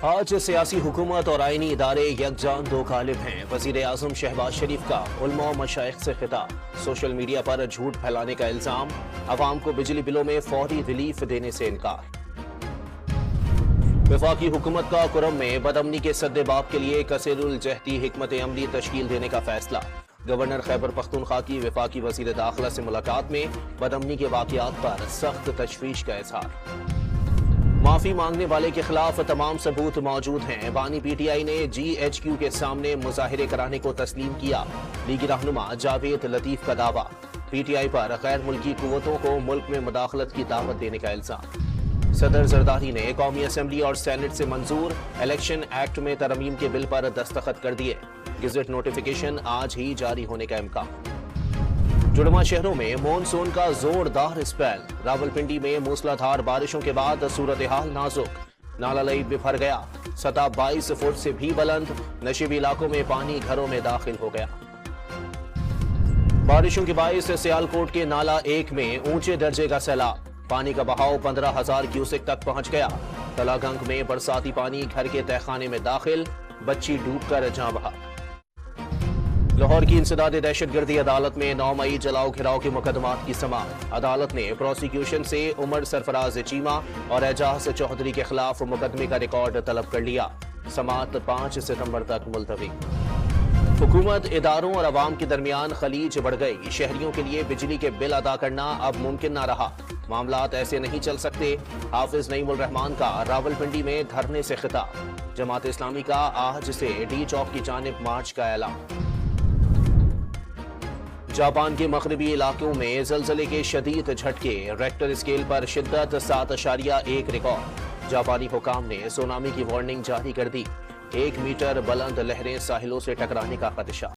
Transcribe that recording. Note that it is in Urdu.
آج سیاسی حکومت اور آئینی ادارے یکجان دو غالب ہیں۔ وزیر اعظم شہباز شریف کا علماء و مشائخ سے خطاب، سوشل میڈیا پر جھوٹ پھیلانے کا الزام، عوام کو بجلی بلوں میں فوری ریلیف دینے سے انکار۔ وفاقی حکومت کا کرم میں بدامنی کے سدباب کے لیے کثیر الجہتی حکمت عملی تشکیل دینے کا فیصلہ۔ گورنر خیبر پختونخوا کی وفاقی وزیر داخلہ سے ملاقات میں بدامنی کے واقعات پر سخت تشویش کا اظہار۔ معافی مانگنے والے کے خلاف تمام ثبوت موجود ہیں، بانی پی ٹی آئی نے جی ایچ کیو کے سامنے مظاہرے کرانے کو تسلیم کیا۔ لیگی رہنما جاوید لطیف کا دعویٰ، پی ٹی آئی پر غیر ملکی قوتوں کو ملک میں مداخلت کی دعوت دینے کا الزام۔ صدر زرداری نے قومی اسمبلی اور سینٹ سے منظور الیکشن ایکٹ میں ترمیم کے بل پر دستخط کر دیے، گزٹ نوٹیفیکیشن آج ہی جاری ہونے کا امکان۔ جڑواں شہروں میں مونسون کا زوردار اسپیل، راولپنڈی میں موسلادھار بارشوں کے بعد صورتحال نازک، نالا لئی بھر گیا، سطح 22 فٹ سے بھی بلند، نشیبی علاقوں میں پانی گھروں میں داخل ہو گیا۔ بارشوں کے باعث سیالکوٹ کے نالا 1 میں اونچے درجے کا سیلاب، پانی کا بہاؤ 15,000 کیوسک تک پہنچ گیا۔ تلا گنگ میں برساتی پانی گھر کے تہخانے میں داخل، بچی ڈوب کر جاں بحق۔ لاہور کی انسداد دہشت گردی عدالت میں 9 مئی جلاؤ گھراؤ کے مقدمات کی سماعت۔ عدالت نے پروسیکیوشن سے عمر سرفراز چیمہ اور اعجاز چودھری کے خلاف مقدمے کا ریکارڈ طلب کر لیا۔ سماعت 5 ستمبر تک ملتوی۔ حکومت، اداروں اور عوام کے درمیان خلیج بڑھ گئی، شہریوں کے لیے بجلی کے بل ادا کرنا اب ممکن نہ رہا، معاملات ایسے نہیں چل سکتے۔ حافظ نعیم الرحمان کا راولپنڈی میں دھرنے سے خطاب۔ جماعت اسلامی کا آج سے ڈی چوک کی جانب مارچ کا اعلان۔ جاپان کے مغربی علاقوں میں زلزلے کے شدید جھٹکے، ریکٹر اسکیل پر شدت 7.1 ریکارڈ۔ جاپانی حکام نے سونامی کی وارننگ جاری کر دی، 1 میٹر بلند لہریں ساحلوں سے ٹکرانے کا خدشہ۔